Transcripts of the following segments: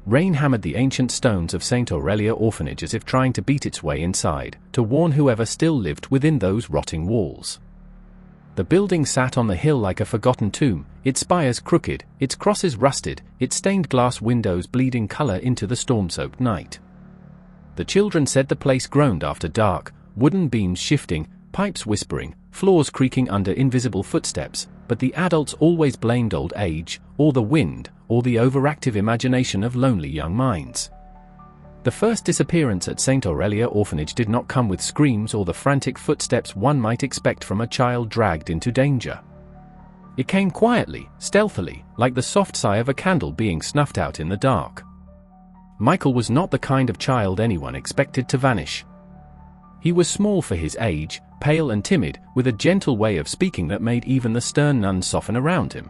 Rain hammered the ancient stones of Saint Aurelia Orphanage as if trying to beat its way inside, to warn whoever still lived within those rotting walls. The building sat on the hill like a forgotten tomb, its spires crooked, its crosses rusted, its stained glass windows bleeding color into the storm-soaked night. The children said the place groaned after dark, wooden beams shifting, pipes whispering, floors creaking under invisible footsteps, but the adults always blamed old age, or the wind, or the overactive imagination of lonely young minds. The first disappearance at Saint Aurelia Orphanage did not come with screams or the frantic footsteps one might expect from a child dragged into danger. It came quietly, stealthily, like the soft sigh of a candle being snuffed out in the dark. Michael was not the kind of child anyone expected to vanish. He was small for his age, pale and timid, with a gentle way of speaking that made even the stern nuns soften around him.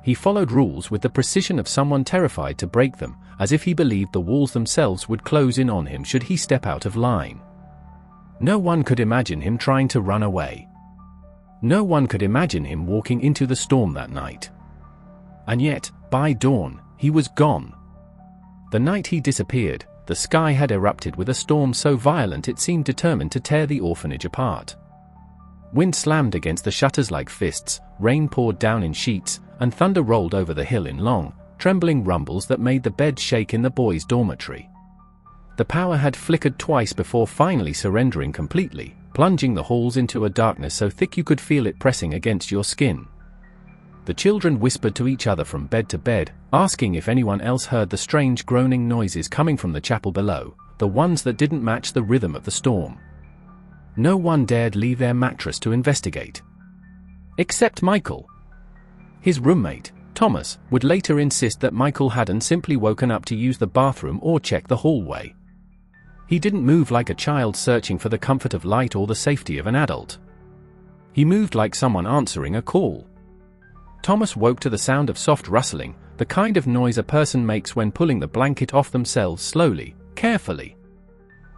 He followed rules with the precision of someone terrified to break them, as if he believed the walls themselves would close in on him should he step out of line. No one could imagine him trying to run away. No one could imagine him walking into the storm that night. And yet, by dawn, he was gone. The night he disappeared, the sky had erupted with a storm so violent it seemed determined to tear the orphanage apart. Wind slammed against the shutters like fists, rain poured down in sheets, and thunder rolled over the hill in long, trembling rumbles that made the bed shake in the boys' dormitory. The power had flickered twice before finally surrendering completely, plunging the halls into a darkness so thick you could feel it pressing against your skin. The children whispered to each other from bed to bed, asking if anyone else heard the strange groaning noises coming from the chapel below, the ones that didn't match the rhythm of the storm. No one dared leave their mattress to investigate. Except Michael. His roommate, Thomas, would later insist that Michael hadn't simply woken up to use the bathroom or check the hallway. He didn't move like a child searching for the comfort of light or the safety of an adult. He moved like someone answering a call. Thomas woke to the sound of soft rustling, the kind of noise a person makes when pulling the blanket off themselves slowly, carefully.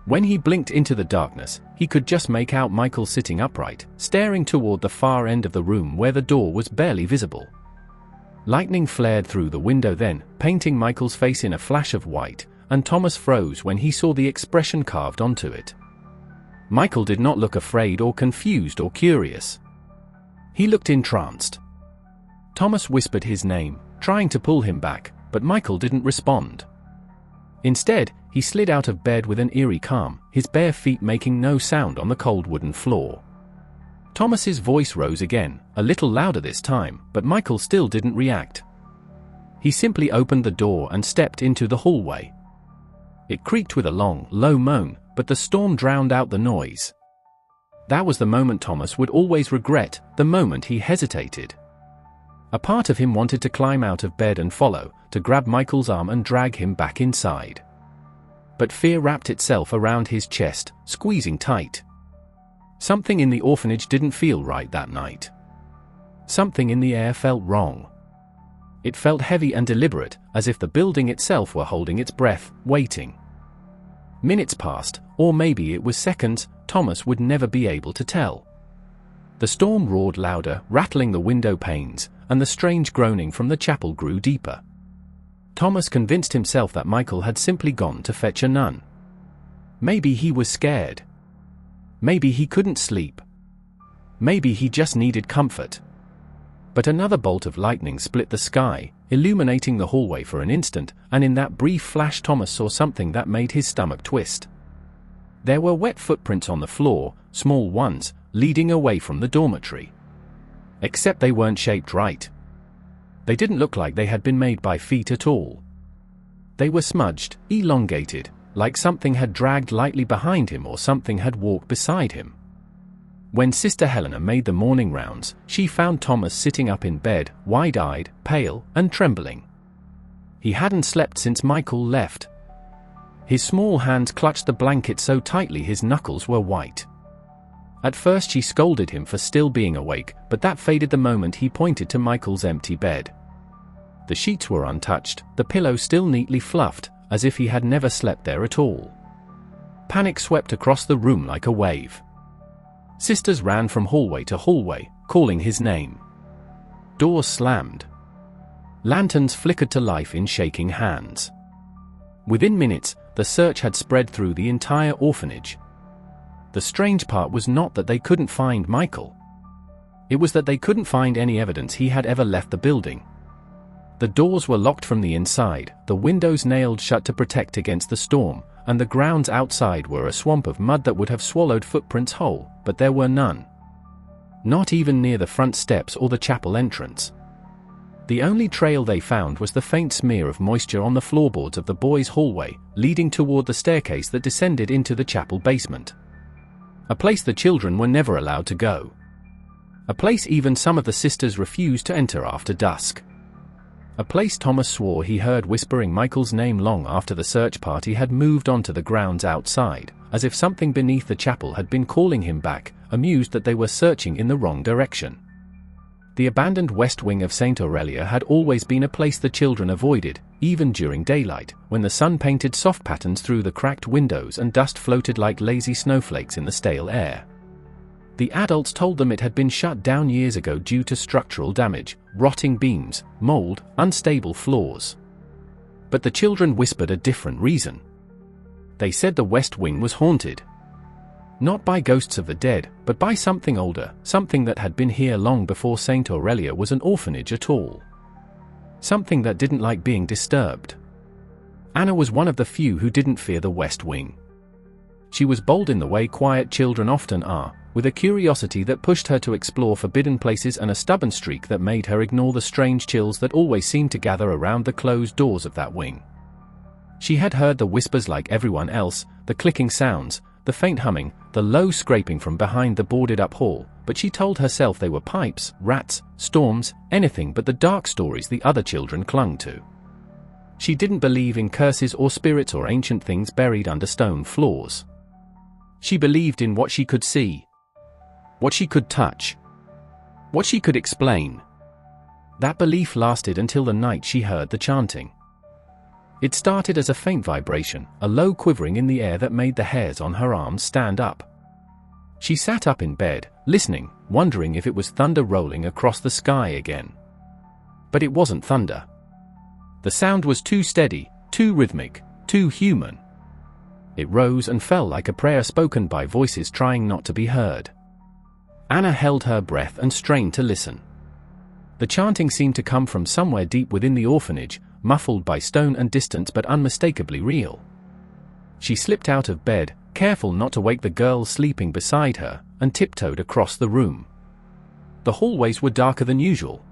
When he blinked into the darkness, he could just make out Michael sitting upright, staring toward the far end of the room where the door was barely visible. Lightning flared through the window then, painting Michael's face in a flash of white, and Thomas froze when he saw the expression carved onto it. Michael did not look afraid or confused or curious. He looked entranced. Thomas whispered his name, trying to pull him back, but Michael didn't respond. Instead, he slid out of bed with an eerie calm, his bare feet making no sound on the cold wooden floor. Thomas's voice rose again, a little louder this time, but Michael still didn't react. He simply opened the door and stepped into the hallway. It creaked with a long, low moan, but the storm drowned out the noise. That was the moment Thomas would always regret, the moment he hesitated. A part of him wanted to climb out of bed and follow, to grab Michael's arm and drag him back inside. But fear wrapped itself around his chest, squeezing tight. Something in the orphanage didn't feel right that night. Something in the air felt wrong. It felt heavy and deliberate, as if the building itself were holding its breath, waiting. Minutes passed, or maybe it was seconds, Thomas would never be able to tell. The storm roared louder, rattling the window panes, and the strange groaning from the chapel grew deeper. Thomas convinced himself that Michael had simply gone to fetch a nun. Maybe he was scared. Maybe he couldn't sleep. Maybe he just needed comfort. But another bolt of lightning split the sky, illuminating the hallway for an instant, and in that brief flash Thomas saw something that made his stomach twist. There were wet footprints on the floor, small ones, leading away from the dormitory. Except they weren't shaped right. They didn't look like they had been made by feet at all. They were smudged, elongated, like something had dragged lightly behind him or something had walked beside him. When Sister Helena made the morning rounds, she found Thomas sitting up in bed, wide-eyed, pale, and trembling. He hadn't slept since Michael left. His small hands clutched the blanket so tightly his knuckles were white. At first she scolded him for still being awake, but that faded the moment he pointed to Michael's empty bed. The sheets were untouched, the pillow still neatly fluffed, as if he had never slept there at all. Panic swept across the room like a wave. Sisters ran from hallway to hallway, calling his name. Doors slammed. Lanterns flickered to life in shaking hands. Within minutes, the search had spread through the entire orphanage. The strange part was not that they couldn't find Michael. It was that they couldn't find any evidence he had ever left the building. The doors were locked from the inside, the windows nailed shut to protect against the storm, and the grounds outside were a swamp of mud that would have swallowed footprints whole, but there were none. Not even near the front steps or the chapel entrance. The only trail they found was the faint smear of moisture on the floorboards of the boys' hallway, leading toward the staircase that descended into the chapel basement. A place the children were never allowed to go. A place even some of the sisters refused to enter after dusk. A place Thomas swore he heard whispering Michael's name long after the search party had moved onto the grounds outside, as if something beneath the chapel had been calling him back, amused that they were searching in the wrong direction. The abandoned west wing of Saint Aurelia had always been a place the children avoided, even during daylight, when the sun painted soft patterns through the cracked windows and dust floated like lazy snowflakes in the stale air. The adults told them it had been shut down years ago due to structural damage, rotting beams, mold, unstable floors. But the children whispered a different reason. They said the west wing was haunted. Not by ghosts of the dead, but by something older, something that had been here long before Saint Aurelia was an orphanage at all. Something that didn't like being disturbed. Anna was one of the few who didn't fear the west wing. She was bold in the way quiet children often are, with a curiosity that pushed her to explore forbidden places and a stubborn streak that made her ignore the strange chills that always seemed to gather around the closed doors of that wing. She had heard the whispers like everyone else, the clicking sounds, the faint humming, the low scraping from behind the boarded-up hall, but she told herself they were pipes, rats, storms, anything but the dark stories the other children clung to. She didn't believe in curses or spirits or ancient things buried under stone floors. She believed in what she could see, what she could touch, what she could explain. That belief lasted until the night she heard the chanting. It started as a faint vibration, a low quivering in the air that made the hairs on her arms stand up. She sat up in bed, listening, wondering if it was thunder rolling across the sky again. But it wasn't thunder. The sound was too steady, too rhythmic, too human. It rose and fell like a prayer spoken by voices trying not to be heard. Anna held her breath and strained to listen. The chanting seemed to come from somewhere deep within the orphanage, muffled by stone and distance but unmistakably real. She slipped out of bed, careful not to wake the girl sleeping beside her, and tiptoed across the room. The hallways were darker than usual.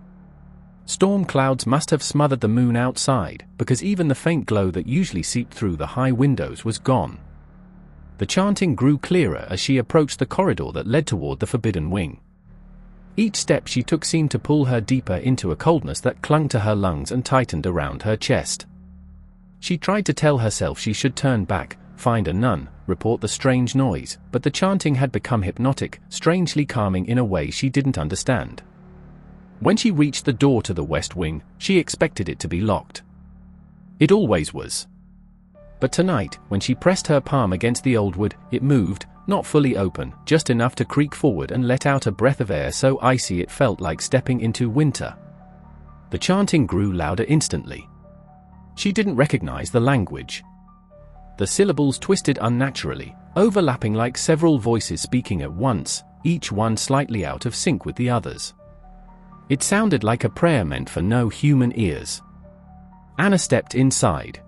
Storm clouds must have smothered the moon outside, because even the faint glow that usually seeped through the high windows was gone. The chanting grew clearer as she approached the corridor that led toward the forbidden wing. Each step she took seemed to pull her deeper into a coldness that clung to her lungs and tightened around her chest. She tried to tell herself she should turn back, find a nun, report the strange noise, but the chanting had become hypnotic, strangely calming in a way she didn't understand. When she reached the door to the west wing, she expected it to be locked. It always was. But tonight, when she pressed her palm against the old wood, it moved, not fully open, just enough to creak forward and let out a breath of air so icy it felt like stepping into winter. The chanting grew louder instantly. She didn't recognize the language. The syllables twisted unnaturally, overlapping like several voices speaking at once, each one slightly out of sync with the others. It sounded like a prayer meant for no human ears. Anna stepped inside.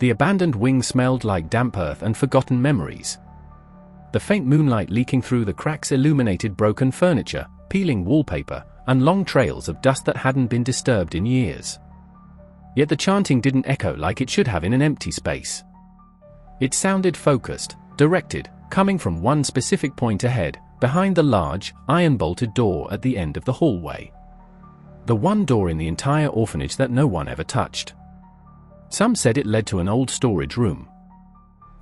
The abandoned wing smelled like damp earth and forgotten memories. The faint moonlight leaking through the cracks illuminated broken furniture, peeling wallpaper, and long trails of dust that hadn't been disturbed in years. Yet the chanting didn't echo like it should have in an empty space. It sounded focused, directed, coming from one specific point ahead, behind the large, iron-bolted door at the end of the hallway. The one door in the entire orphanage that no one ever touched. Some said it led to an old storage room.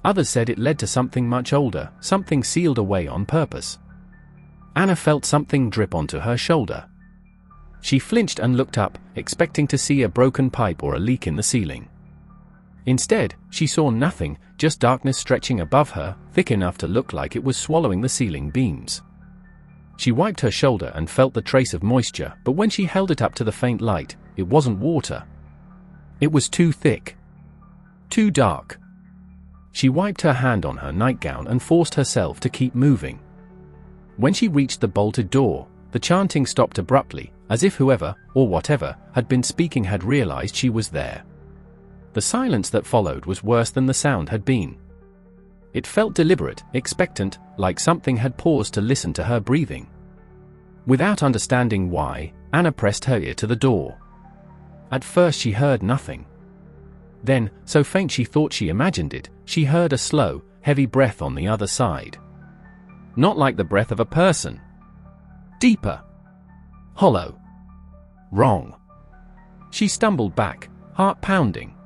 Others said it led to something much older, something sealed away on purpose. Anna felt something drip onto her shoulder. She flinched and looked up, expecting to see a broken pipe or a leak in the ceiling. Instead, she saw nothing, just darkness stretching above her, thick enough to look like it was swallowing the ceiling beams. She wiped her shoulder and felt the trace of moisture, but when she held it up to the faint light, it wasn't water. It was too thick. Too dark. She wiped her hand on her nightgown and forced herself to keep moving. When she reached the bolted door, the chanting stopped abruptly, as if whoever, or whatever, had been speaking had realized she was there. The silence that followed was worse than the sound had been. It felt deliberate, expectant, like something had paused to listen to her breathing. Without understanding why, Anna pressed her ear to the door. At first she heard nothing. Then, so faint she thought she imagined it, she heard a slow, heavy breath on the other side. Not like the breath of a person. Deeper. Hollow. Wrong. She stumbled back, heart pounding.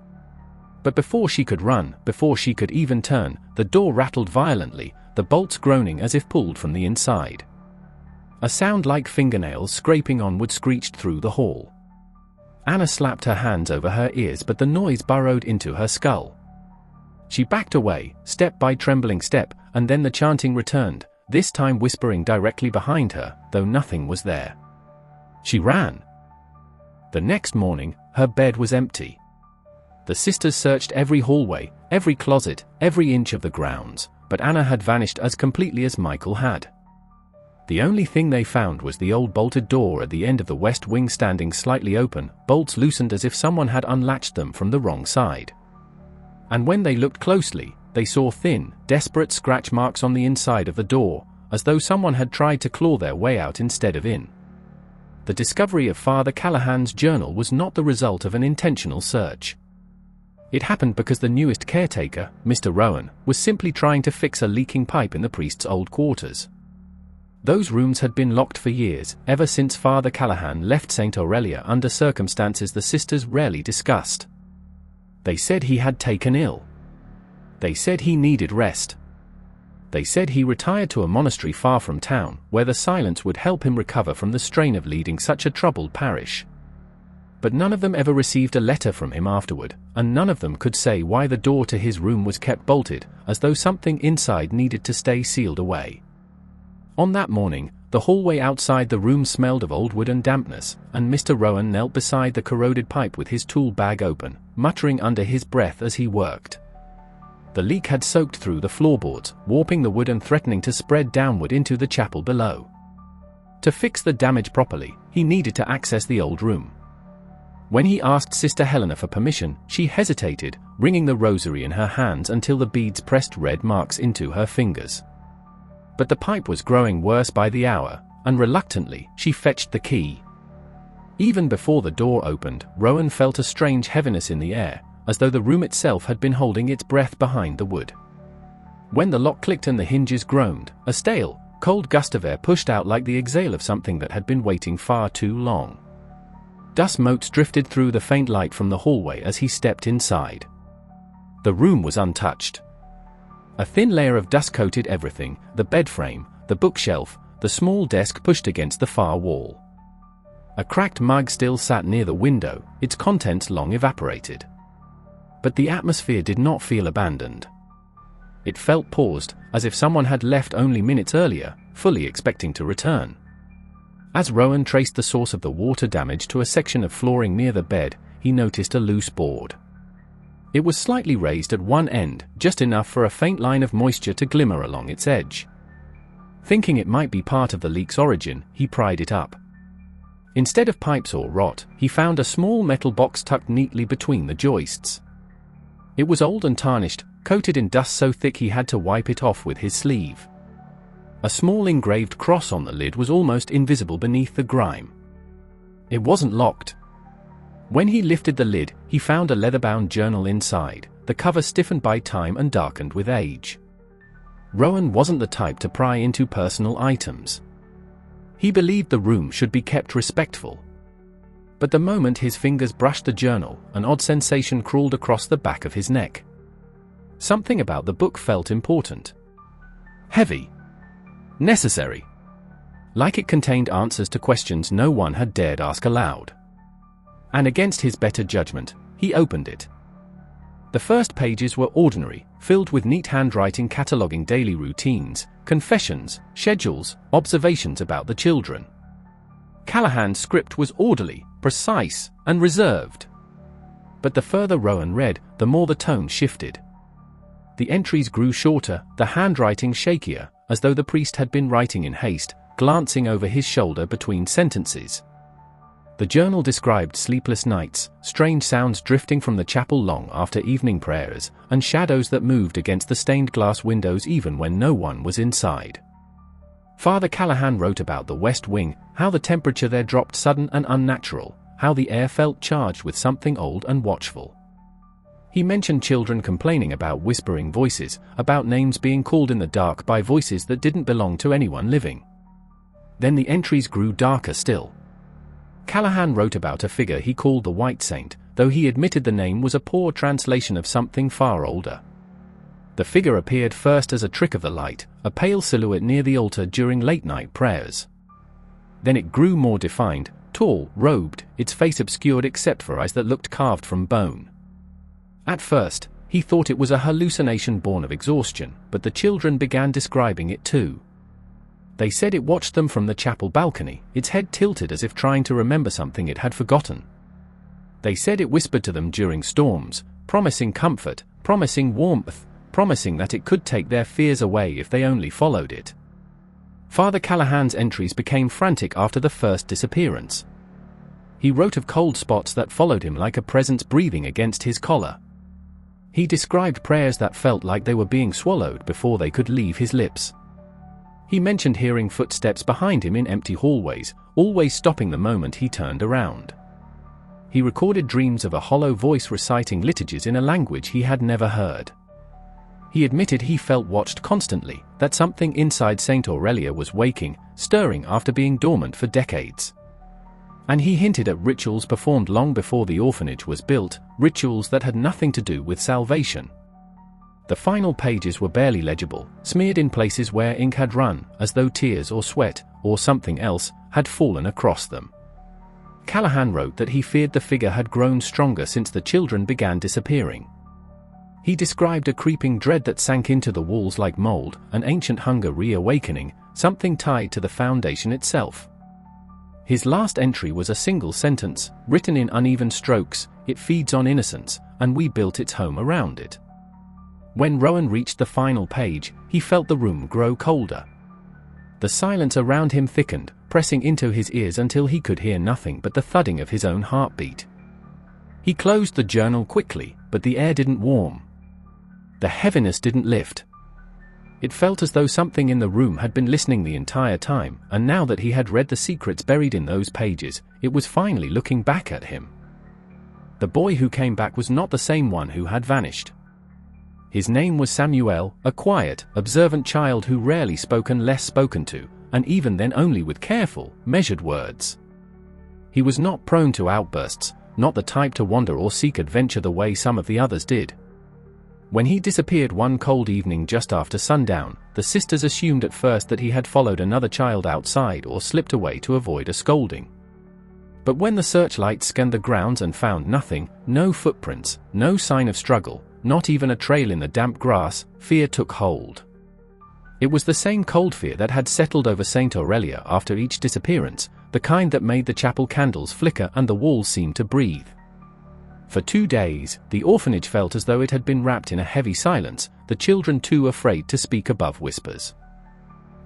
But before she could run, before she could even turn, the door rattled violently, the bolts groaning as if pulled from the inside. A sound like fingernails scraping on wood screeched through the hall. Anna slapped her hands over her ears, but the noise burrowed into her skull. She backed away, step by trembling step, and then the chanting returned, this time whispering directly behind her, though nothing was there. She ran. The next morning, her bed was empty. The sisters searched every hallway, every closet, every inch of the grounds, but Anna had vanished as completely as Michael had. The only thing they found was the old bolted door at the end of the west wing standing slightly open, bolts loosened as if someone had unlatched them from the wrong side. And when they looked closely, they saw thin, desperate scratch marks on the inside of the door, as though someone had tried to claw their way out instead of in. The discovery of Father Callahan's journal was not the result of an intentional search. It happened because the newest caretaker, Mr. Rowan, was simply trying to fix a leaking pipe in the priest's old quarters. Those rooms had been locked for years, ever since Father Callahan left Saint Aurelia under circumstances the sisters rarely discussed. They said he had taken ill. They said he needed rest. They said he retired to a monastery far from town, where the silence would help him recover from the strain of leading such a troubled parish. But none of them ever received a letter from him afterward, and none of them could say why the door to his room was kept bolted, as though something inside needed to stay sealed away. On that morning, the hallway outside the room smelled of old wood and dampness, and Mr. Rowan knelt beside the corroded pipe with his tool bag open, muttering under his breath as he worked. The leak had soaked through the floorboards, warping the wood and threatening to spread downward into the chapel below. To fix the damage properly, he needed to access the old room. When he asked Sister Helena for permission, she hesitated, ringing the rosary in her hands until the beads pressed red marks into her fingers. But the pipe was growing worse by the hour, and reluctantly, she fetched the key. Even before the door opened, Rowan felt a strange heaviness in the air, as though the room itself had been holding its breath behind the wood. When the lock clicked and the hinges groaned, a stale, cold gust of air pushed out like the exhale of something that had been waiting far too long. Dust motes drifted through the faint light from the hallway as he stepped inside. The room was untouched. A thin layer of dust coated everything, the bed frame, the bookshelf, the small desk pushed against the far wall. A cracked mug still sat near the window, its contents long evaporated. But the atmosphere did not feel abandoned. It felt paused, as if someone had left only minutes earlier, fully expecting to return. As Rowan traced the source of the water damage to a section of flooring near the bed, he noticed a loose board. It was slightly raised at one end, just enough for a faint line of moisture to glimmer along its edge. Thinking it might be part of the leak's origin, he pried it up. Instead of pipes or rot, he found a small metal box tucked neatly between the joists. It was old and tarnished, coated in dust so thick he had to wipe it off with his sleeve. A small engraved cross on the lid was almost invisible beneath the grime. It wasn't locked. When he lifted the lid, he found a leather-bound journal inside, the cover stiffened by time and darkened with age. Rowan wasn't the type to pry into personal items. He believed the room should be kept respectful. But the moment his fingers brushed the journal, an odd sensation crawled across the back of his neck. Something about the book felt important. Heavy. Necessary. Like it contained answers to questions no one had dared ask aloud. And against his better judgment, he opened it. The first pages were ordinary, filled with neat handwriting cataloging daily routines, confessions, schedules, observations about the children. Callahan's script was orderly, precise, and reserved. but the further Rowan read, the more the tone shifted. The entries grew shorter, the handwriting shakier, as though the priest had been writing in haste, glancing over his shoulder between sentences. The journal described sleepless nights, strange sounds drifting from the chapel long after evening prayers, and shadows that moved against the stained glass windows even when no one was inside. Father Callahan wrote about the West Wing, how the temperature there dropped sudden and unnatural, how the air felt charged with something old and watchful. He mentioned children complaining about whispering voices, about names being called in the dark by voices that didn't belong to anyone living. Then the entries grew darker still. Callahan wrote about a figure he called the White Saint, though he admitted the name was a poor translation of something far older. The figure appeared first as a trick of the light, a pale silhouette near the altar during late-night prayers. Then it grew more defined, tall, robed, its face obscured except for eyes that looked carved from bone. At first, he thought it was a hallucination born of exhaustion, but the children began describing it too. They said it watched them from the chapel balcony, its head tilted as if trying to remember something it had forgotten. They said it whispered to them during storms, promising comfort, promising warmth, promising that it could take their fears away if they only followed it. Father Callahan's entries became frantic after the first disappearance. He wrote of cold spots that followed him like a presence breathing against his collar. He described prayers that felt like they were being swallowed before they could leave his lips. He mentioned hearing footsteps behind him in empty hallways, always stopping the moment he turned around. He recorded dreams of a hollow voice reciting liturgies in a language he had never heard. He admitted he felt watched constantly, that something inside Saint Aurelia was waking, stirring after being dormant for decades. And he hinted at rituals performed long before the orphanage was built, rituals that had nothing to do with salvation. The final pages were barely legible, smeared in places where ink had run, as though tears or sweat, or something else, had fallen across them. Callahan wrote that he feared the figure had grown stronger since the children began disappearing. He described a creeping dread that sank into the walls like mold, an ancient hunger reawakening, something tied to the foundation itself. His last entry was a single sentence, written in uneven strokes: "It feeds on innocence, and we built its home around it." When Rowan reached the final page, he felt the room grow colder. The silence around him thickened, pressing into his ears until he could hear nothing but the thudding of his own heartbeat. He closed the journal quickly, but the air didn't warm. The heaviness didn't lift. It felt as though something in the room had been listening the entire time, and now that he had read the secrets buried in those pages, it was finally looking back at him. The boy who came back was not the same one who had vanished. His name was Samuel, a quiet, observant child who rarely spoke unless spoken to, and even then only with careful, measured words. He was not prone to outbursts, not the type to wander or seek adventure the way some of the others did. When he disappeared one cold evening just after sundown, the sisters assumed at first that he had followed another child outside or slipped away to avoid a scolding. But when the searchlight scanned the grounds and found nothing, no footprints, no sign of struggle, not even a trail in the damp grass, fear took hold. It was the same cold fear that had settled over Saint Aurelia after each disappearance, the kind that made the chapel candles flicker and the walls seem to breathe. For 2 days, the orphanage felt as though it had been wrapped in a heavy silence, the children too afraid to speak above whispers.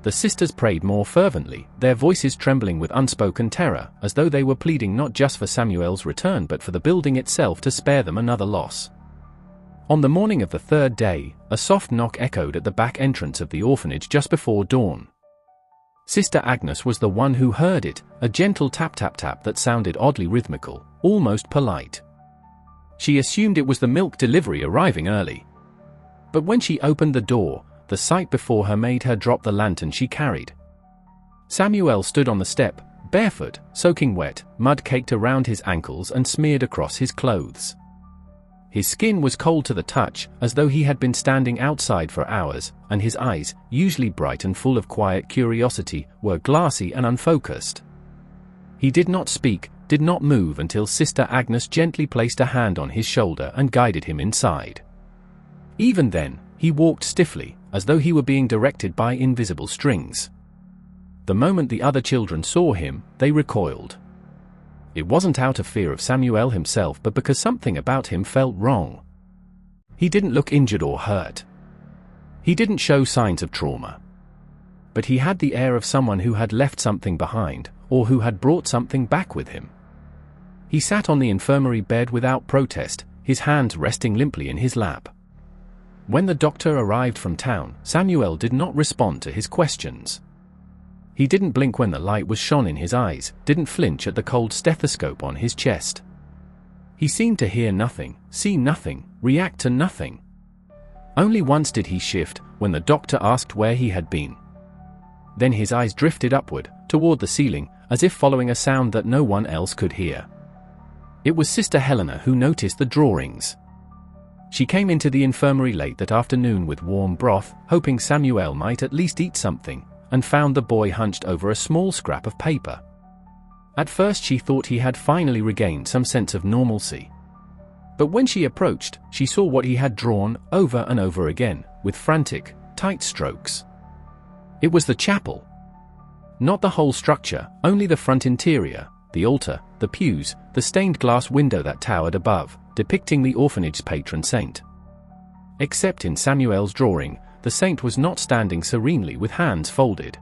The sisters prayed more fervently, their voices trembling with unspoken terror, as though they were pleading not just for Samuel's return but for the building itself to spare them another loss. On the morning of the 3rd day, a soft knock echoed at the back entrance of the orphanage just before dawn. Sister Agnes was the one who heard it, a gentle tap-tap-tap that sounded oddly rhythmical, almost polite. She assumed it was the milk delivery arriving early. But when she opened the door, the sight before her made her drop the lantern she carried. Samuel stood on the step, barefoot, soaking wet, mud caked around his ankles and smeared across his clothes. His skin was cold to the touch, as though he had been standing outside for hours, and his eyes, usually bright and full of quiet curiosity, were glassy and unfocused. He did not speak, did not move until Sister Agnes gently placed a hand on his shoulder and guided him inside. Even then, he walked stiffly, as though he were being directed by invisible strings. The moment the other children saw him, they recoiled. It wasn't out of fear of Samuel himself, but because something about him felt wrong. He didn't look injured or hurt. He didn't show signs of trauma. But he had the air of someone who had left something behind, or who had brought something back with him. He sat on the infirmary bed without protest, his hands resting limply in his lap. When the doctor arrived from town, Samuel did not respond to his questions. He didn't blink when the light was shone in his eyes, didn't flinch at the cold stethoscope on his chest. He seemed to hear nothing, see nothing, react to nothing. Only once did he shift, when the doctor asked where he had been. Then his eyes drifted upward, toward the ceiling, as if following a sound that no one else could hear. It was Sister Helena who noticed the drawings. She came into the infirmary late that afternoon with warm broth, hoping Samuel might at least eat something, and found the boy hunched over a small scrap of paper. At first she thought he had finally regained some sense of normalcy. But when she approached, she saw what he had drawn, over and over again, with frantic, tight strokes. It was the chapel. Not the whole structure, only the front interior, the altar, the pews, the stained glass window that towered above, depicting the orphanage's patron saint. Except in Samuel's drawing, the saint was not standing serenely with hands folded.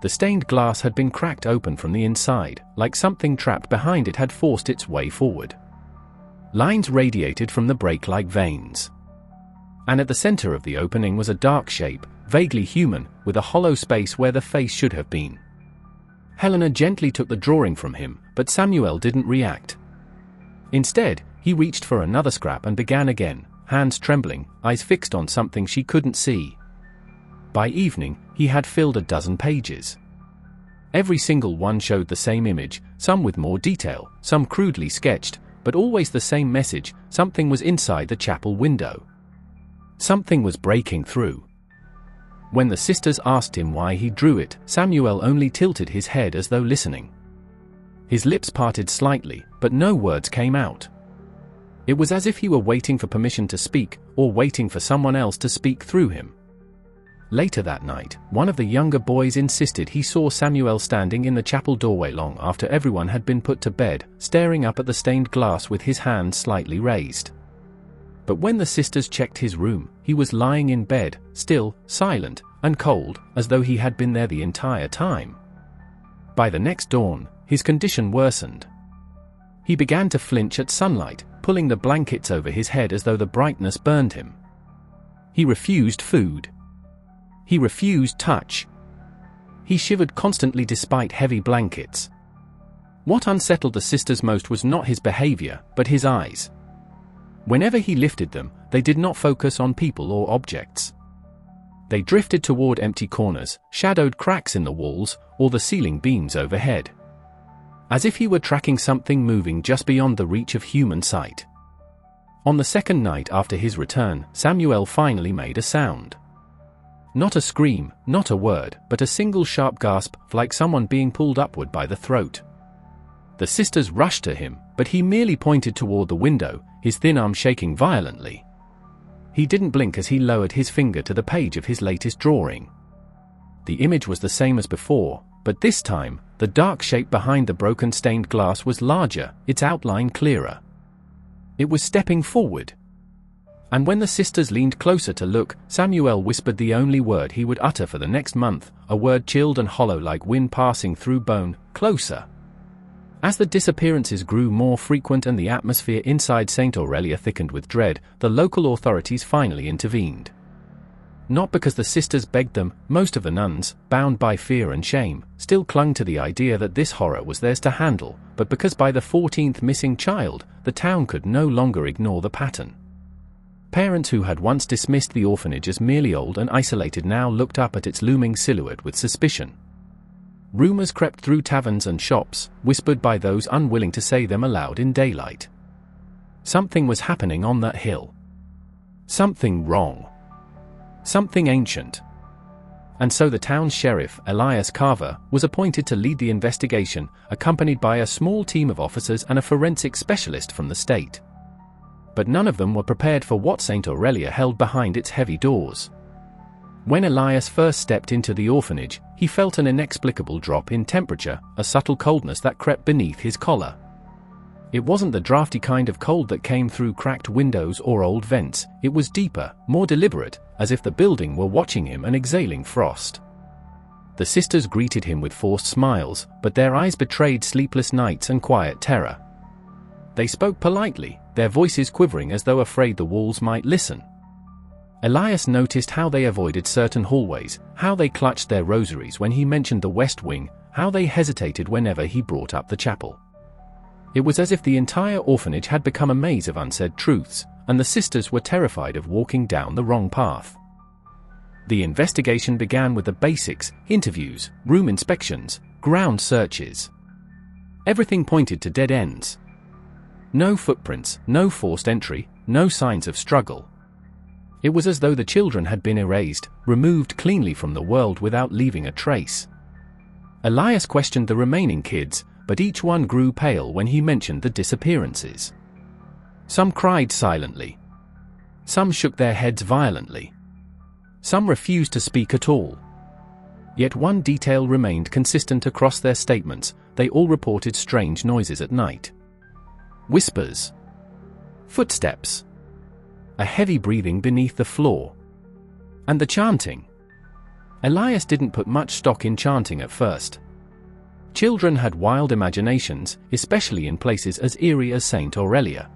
The stained glass had been cracked open from the inside, like something trapped behind it had forced its way forward. Lines radiated from the break-like veins. And at the center of the opening was a dark shape, vaguely human, with a hollow space where the face should have been. Helena gently took the drawing from him, but Samuel didn't react. Instead, he reached for another scrap and began again, hands trembling, eyes fixed on something she couldn't see. By evening, he had filled a dozen pages. Every single one showed the same image, some with more detail, some crudely sketched, but always the same message: something was inside the chapel window. Something was breaking through. When the sisters asked him why he drew it, Samuel only tilted his head as though listening. His lips parted slightly, but no words came out. It was as if he were waiting for permission to speak, or waiting for someone else to speak through him. Later that night, one of the younger boys insisted he saw Samuel standing in the chapel doorway long after everyone had been put to bed, staring up at the stained glass with his hands slightly raised. But when the sisters checked his room, he was lying in bed, still, silent, and cold, as though he had been there the entire time. By the next dawn, his condition worsened. He began to flinch at sunlight, pulling the blankets over his head as though the brightness burned him. He refused food. He refused touch. He shivered constantly despite heavy blankets. What unsettled the sisters most was not his behavior, but his eyes. Whenever he lifted them, they did not focus on people or objects. They drifted toward empty corners, shadowed cracks in the walls, or the ceiling beams overhead. As if he were tracking something moving just beyond the reach of human sight. On the second night after his return, Samuel finally made a sound. Not a scream, not a word, but a single sharp gasp, like someone being pulled upward by the throat. The sisters rushed to him, but he merely pointed toward the window, his thin arm shaking violently. He didn't blink as he lowered his finger to the page of his latest drawing. The image was the same as before, but this time, the dark shape behind the broken stained glass was larger, its outline clearer. It was stepping forward. And when the sisters leaned closer to look, Samuel whispered the only word he would utter for the next month, a word chilled and hollow like wind passing through bone: closer. As the disappearances grew more frequent and the atmosphere inside Saint Aurelia thickened with dread, the local authorities finally intervened. Not because the sisters begged them; most of the nuns, bound by fear and shame, still clung to the idea that this horror was theirs to handle, but because by the 14th missing child, the town could no longer ignore the pattern. Parents who had once dismissed the orphanage as merely old and isolated now looked up at its looming silhouette with suspicion. Rumors crept through taverns and shops, whispered by those unwilling to say them aloud in daylight. Something was happening on that hill. Something wrong. Something ancient. And so the town's sheriff, Elias Carver, was appointed to lead the investigation, accompanied by a small team of officers and a forensic specialist from the state. But none of them were prepared for what Saint Aurelia held behind its heavy doors. When Elias first stepped into the orphanage, he felt an inexplicable drop in temperature, a subtle coldness that crept beneath his collar. It wasn't the drafty kind of cold that came through cracked windows or old vents, it was deeper, more deliberate, as if the building were watching him and exhaling frost. The sisters greeted him with forced smiles, but their eyes betrayed sleepless nights and quiet terror. They spoke politely, their voices quivering as though afraid the walls might listen. Elias noticed how they avoided certain hallways, how they clutched their rosaries when he mentioned the West Wing, how they hesitated whenever he brought up the chapel. It was as if the entire orphanage had become a maze of unsaid truths, and the sisters were terrified of walking down the wrong path. The investigation began with the basics: interviews, room inspections, ground searches. Everything pointed to dead ends. No footprints, no forced entry, no signs of struggle. It was as though the children had been erased, removed cleanly from the world without leaving a trace. Elias questioned the remaining kids, but each one grew pale when he mentioned the disappearances. Some cried silently. Some shook their heads violently. Some refused to speak at all. Yet one detail remained consistent across their statements: they all reported strange noises at night. Whispers. Footsteps. A heavy breathing beneath the floor. And the chanting. Elias didn't put much stock in chanting at first. Children had wild imaginations, especially in places as eerie as Saint Aurelia.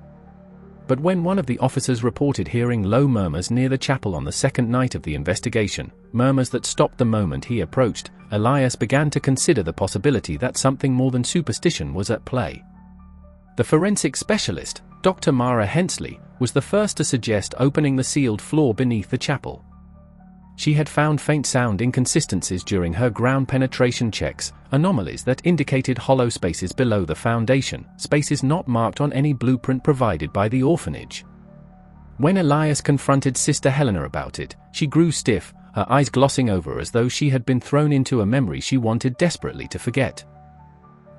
But when one of the officers reported hearing low murmurs near the chapel on the second night of the investigation, murmurs that stopped the moment he approached, Elias began to consider the possibility that something more than superstition was at play. The forensic specialist, Dr. Mara Hensley, was the first to suggest opening the sealed floor beneath the chapel. She had found faint sound inconsistencies during her ground penetration checks, anomalies that indicated hollow spaces below the foundation, spaces not marked on any blueprint provided by the orphanage. When Elias confronted Sister Helena about it, she grew stiff, her eyes glossing over as though she had been thrown into a memory she wanted desperately to forget.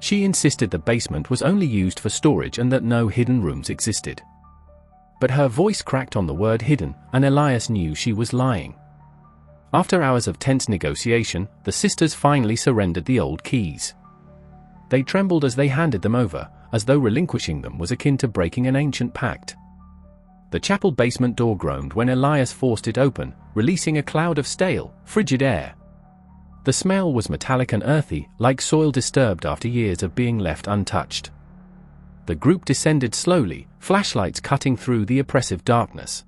She insisted the basement was only used for storage and that no hidden rooms existed. But her voice cracked on the word hidden, and Elias knew she was lying. After hours of tense negotiation, the sisters finally surrendered the old keys. They trembled as they handed them over, as though relinquishing them was akin to breaking an ancient pact. The chapel basement door groaned when Elias forced it open, releasing a cloud of stale, frigid air. The smell was metallic and earthy, like soil disturbed after years of being left untouched. The group descended slowly, flashlights cutting through the oppressive darkness.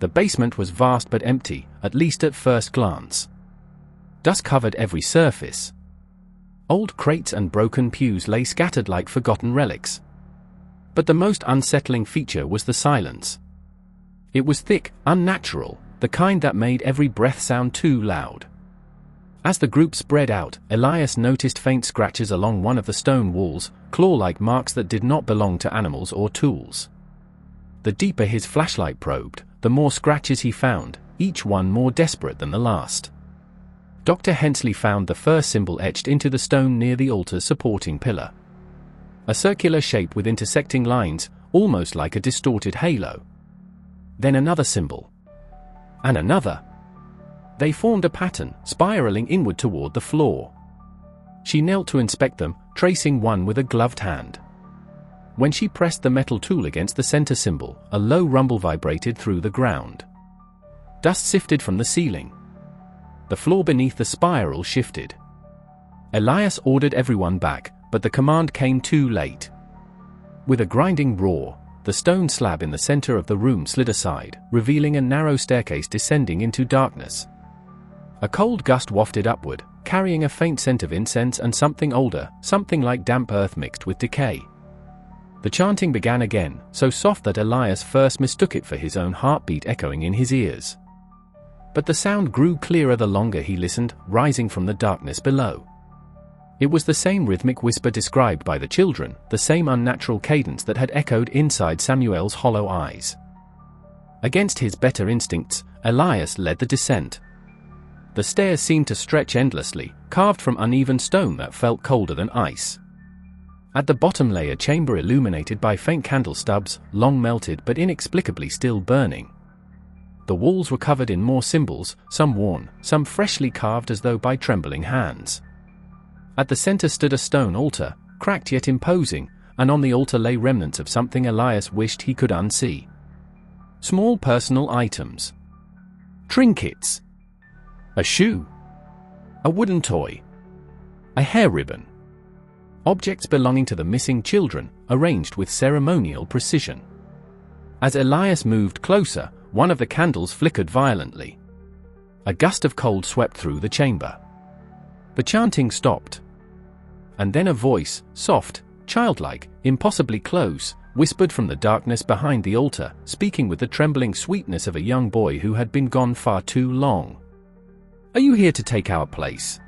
The basement was vast but empty, at least at first glance. Dust covered every surface. Old crates and broken pews lay scattered like forgotten relics. But the most unsettling feature was the silence. It was thick, unnatural, the kind that made every breath sound too loud. As the group spread out, Elias noticed faint scratches along one of the stone walls, claw-like marks that did not belong to animals or tools. The deeper his flashlight probed, the more scratches he found, each one more desperate than the last. Dr. Hensley found the first symbol etched into the stone near the altar's supporting pillar. A circular shape with intersecting lines, almost like a distorted halo. Then another symbol. And another. They formed a pattern, spiraling inward toward the floor. She knelt to inspect them, tracing one with a gloved hand. When she pressed the metal tool against the center symbol, a low rumble vibrated through the ground. Dust sifted from the ceiling. The floor beneath the spiral shifted. Elias ordered everyone back, but the command came too late. With a grinding roar, the stone slab in the center of the room slid aside, revealing a narrow staircase descending into darkness. A cold gust wafted upward, carrying a faint scent of incense and something older, something like damp earth mixed with decay. The chanting began again, so soft that Elias first mistook it for his own heartbeat echoing in his ears. But the sound grew clearer the longer he listened, rising from the darkness below. It was the same rhythmic whisper described by the children, the same unnatural cadence that had echoed inside Samuel's hollow eyes. Against his better instincts, Elias led the descent. The stairs seemed to stretch endlessly, carved from uneven stone that felt colder than ice. At the bottom lay a chamber illuminated by faint candle stubs, long melted but inexplicably still burning. The walls were covered in more symbols, some worn, some freshly carved as though by trembling hands. At the center stood a stone altar, cracked yet imposing, and on the altar lay remnants of something Elias wished he could unsee. Small personal items. Trinkets. A shoe. A wooden toy. A hair ribbon. Objects belonging to the missing children, arranged with ceremonial precision. As Elias moved closer, one of the candles flickered violently. A gust of cold swept through the chamber. The chanting stopped. And then a voice, soft, childlike, impossibly close, whispered from the darkness behind the altar, speaking with the trembling sweetness of a young boy who had been gone far too long. "Are you here to take our place?"